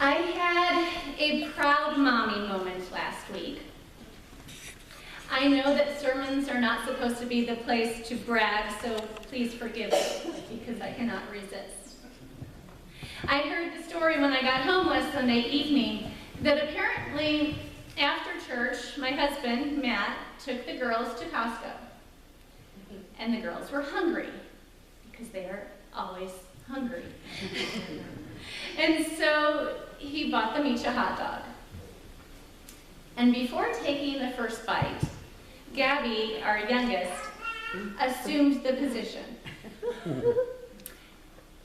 I had a proud mommy moment last week. I know that sermons are not supposed to be the place to brag, so please forgive me because I cannot resist. I heard the story when I got home last Sunday evening that apparently after church, my husband, Matt, took the girls to Costco. And the girls were hungry because they are always hungry. And so he bought them each a hot dog. And before taking the first bite, Gabby, our youngest, assumed the position.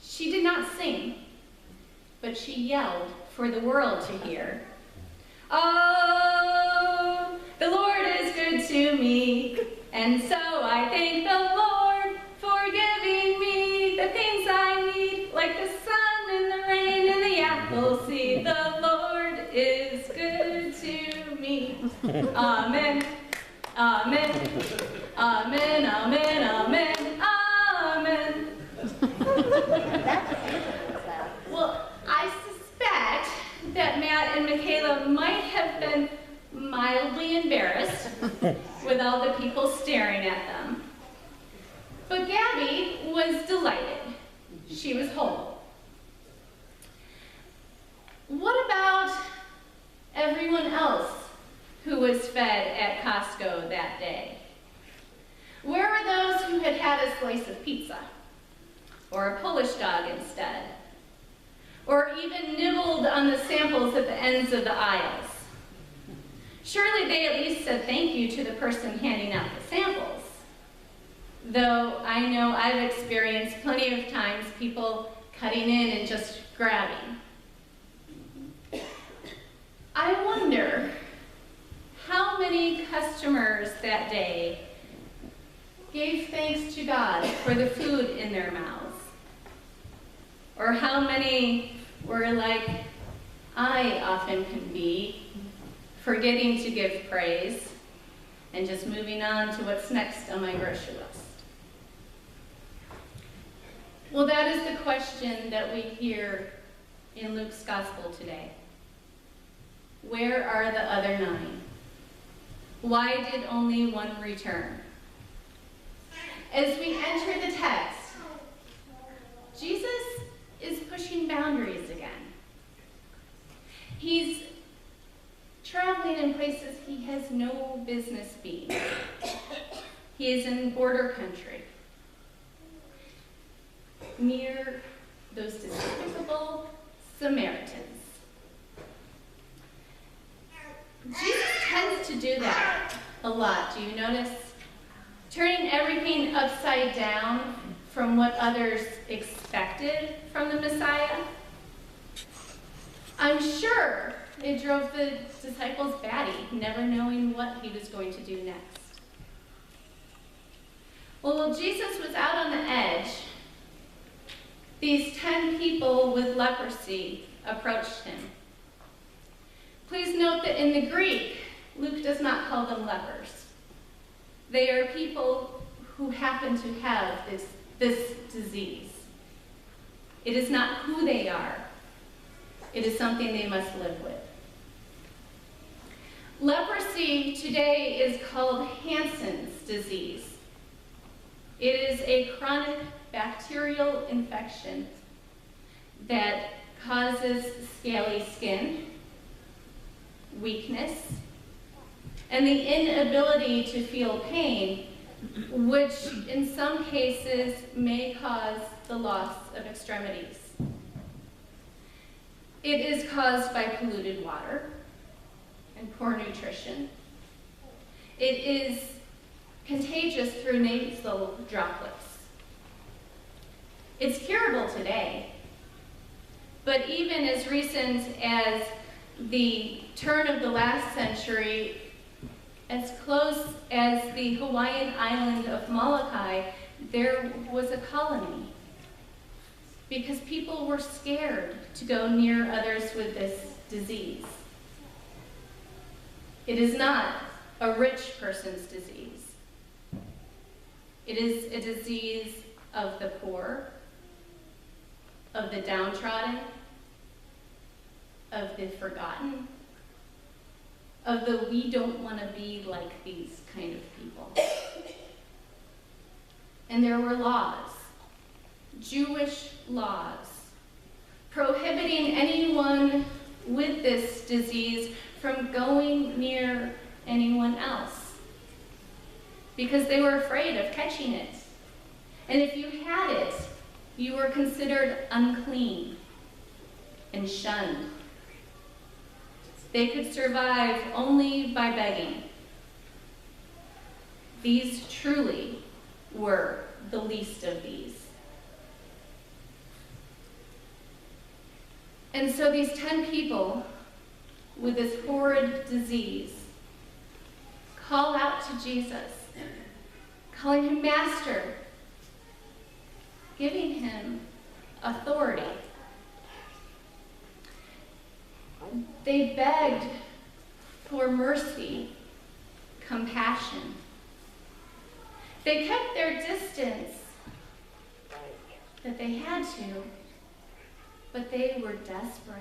She did not sing, but she yelled for the world to hear, "Oh, the Lord is good to me, and so I thank the Lord for giving me the things I need, like the sun and the rain and the apple seed. The Lord is good to me. Amen. Amen, amen, amen, amen, amen." Well, I suspect that Matt and Michaela might have been mildly embarrassed with all the people staring at them. But Gabby was delighted. She was whole. What about everyone else who was fed at Costco that day? Where were those who had had a slice of pizza, or a Polish dog instead, or even nibbled on the samples at the ends of the aisles? Surely they at least said thank you to the person handing out the samples. Though I know I've experienced plenty of times people cutting in and just grabbing. I wonder how many customers that day gave thanks to God for the food in their mouths? Or how many were like I often can be, forgetting to give praise and just moving on to what's next on my grocery list? Well, that is the question that we hear in Luke's gospel today. Where are the other 9? Why did only one return? As we enter the text, Jesus is pushing boundaries again. He's traveling in places he has no business being. He is in border country, near those despicable Samaritans. Jesus tends to do that a lot, do you notice? Turning everything upside down from what others expected from the Messiah. I'm sure it drove the disciples batty, never knowing what he was going to do next. Well, while Jesus was out on the edge, these 10 people with leprosy approached him. Please note that in the Greek, Luke does not call them lepers. They are people who happen to have this disease. It is not who they are. It is something they must live with. Leprosy today is called Hansen's disease. It is a chronic bacterial infection that causes scaly skin, weakness, and the inability to feel pain, which in some cases may cause the loss of extremities. It is caused by polluted water and poor nutrition. It is contagious through nasal droplets. It's curable today, but even as recent as the turn of the last century, as close as the Hawaiian island of Molokai, there was a colony because people were scared to go near others with this disease. It is not a rich person's disease. It is a disease of the poor, of the downtrodden, of the forgotten, of the we don't want to be like these kind of people. And there were laws, Jewish laws, prohibiting anyone with this disease from going near anyone else because they were afraid of catching it. And if you had it, you were considered unclean and shunned. They could survive only by begging. These truly were the least of these. And so these 10 people with this horrid disease call out to Jesus, calling him Master, giving him authority. They begged for mercy, compassion. They kept their distance that they had to, but they were desperate.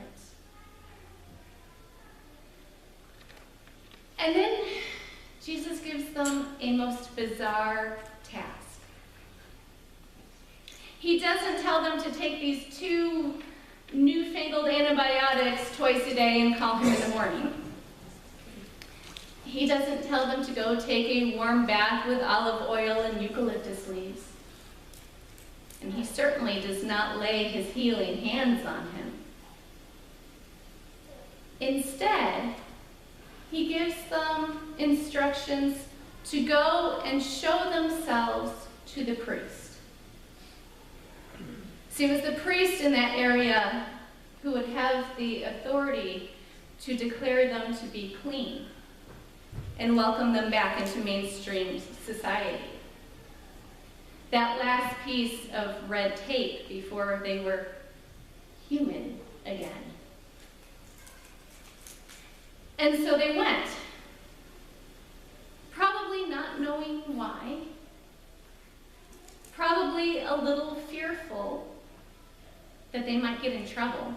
And then Jesus gives them a most bizarre task. He doesn't tell them to take these 2 newfangled antibiotics twice a day and call him in the morning. He doesn't tell them to go take a warm bath with olive oil and eucalyptus leaves. And he certainly does not lay his healing hands on him. Instead, he gives them instructions to go and show themselves to the priest. See, it was the priest in that area who would have the authority to declare them to be clean and welcome them back into mainstream society. That last piece of red tape before they were human again. And so they went, probably not knowing why, probably a little fearful that they might get in trouble,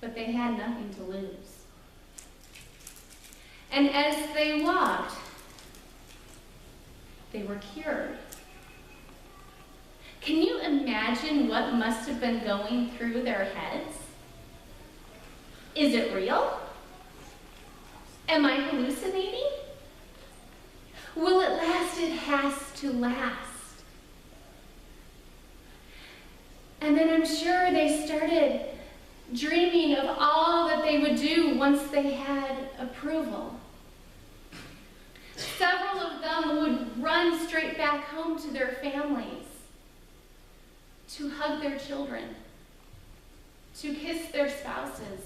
but they had nothing to lose. And as they walked, they were cured. Can you imagine what must have been going through their heads? Is it real? Am I hallucinating? Will it last? It has to last. And then I'm sure they started dreaming of all that they would do once they had approval. Several of them would run straight back home to their families, to hug their children, to kiss their spouses,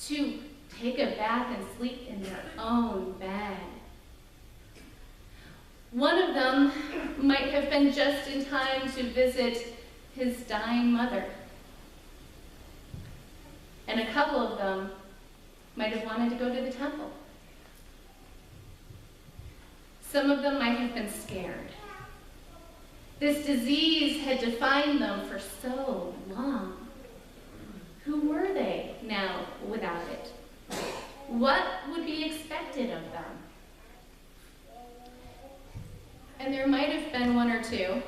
to take a bath and sleep in their own bed. One of them might have been just in time to visit his dying mother. And a couple of them might have wanted to go to the temple. Some of them might have been scared. This disease had defined them for so long. Who were they now without it? What would be expected of them? And there might have been 1 or 2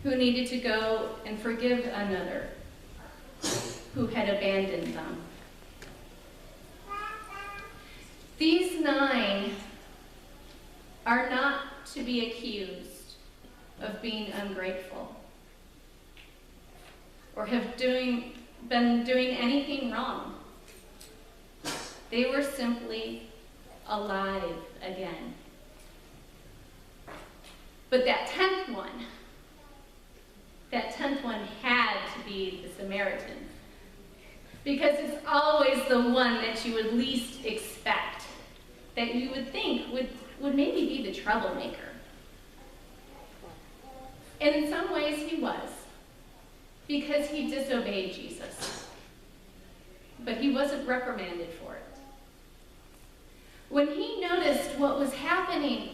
who needed to go and forgive another who had abandoned them. These 9 are not to be accused of being ungrateful or have been doing anything wrong. They were simply alive again. But that 10th one had to be the Samaritan, because it's always the one that you would least expect, that you would think would maybe be the troublemaker. And in some ways he was, because he disobeyed Jesus. But he wasn't reprimanded for it. When he noticed what was happening,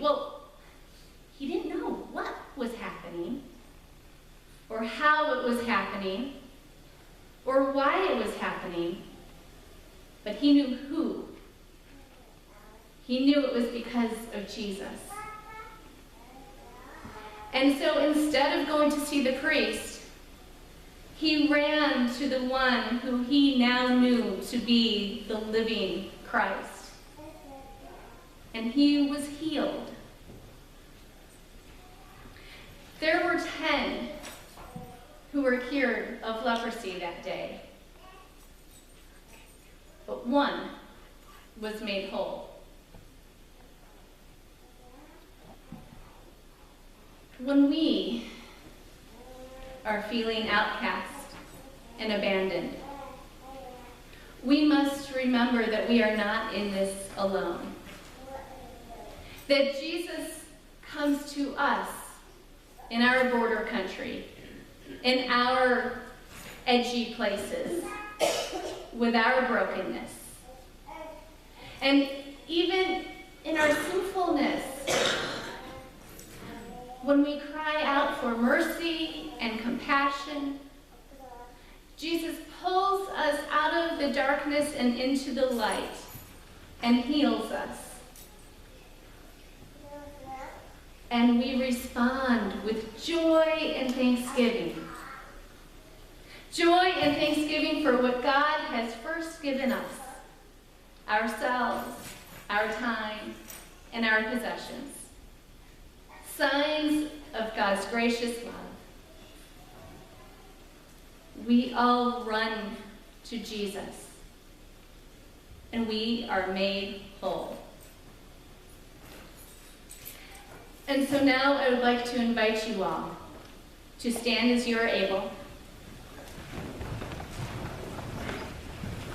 he didn't know what was happening or how it was happening, or why it was happening, but he knew who. He knew it was because of Jesus. And so instead of going to see the priest, he ran to the one who he now knew to be the living Christ. And he was healed. There were 10 who were cured of leprosy that day, but one was made whole. When we are feeling outcast and abandoned, we must remember that we are not in this alone. That Jesus comes to us in our border country, in our edgy places, with our brokenness. And even in our sinfulness, when we cry out for mercy and compassion, Jesus pulls us out of the darkness and into the light and heals us. And we respond with joy and thanksgiving. Joy and thanksgiving for what God has first given us, ourselves, our time, and our possessions. Signs of God's gracious love. We all run to Jesus, and we are made whole. And so now I would like to invite you all to stand as you are able.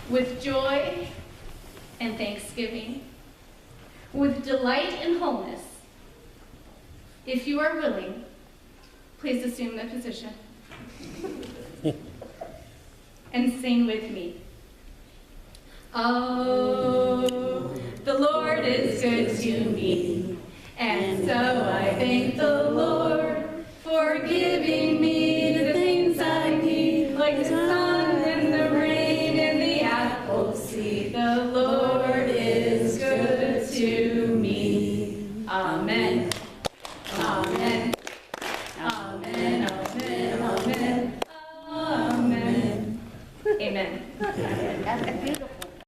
With joy and thanksgiving, with delight and wholeness, if you are willing, please assume the position and sing with me. Oh, the Lord is good to me, and so I thank the Lord for giving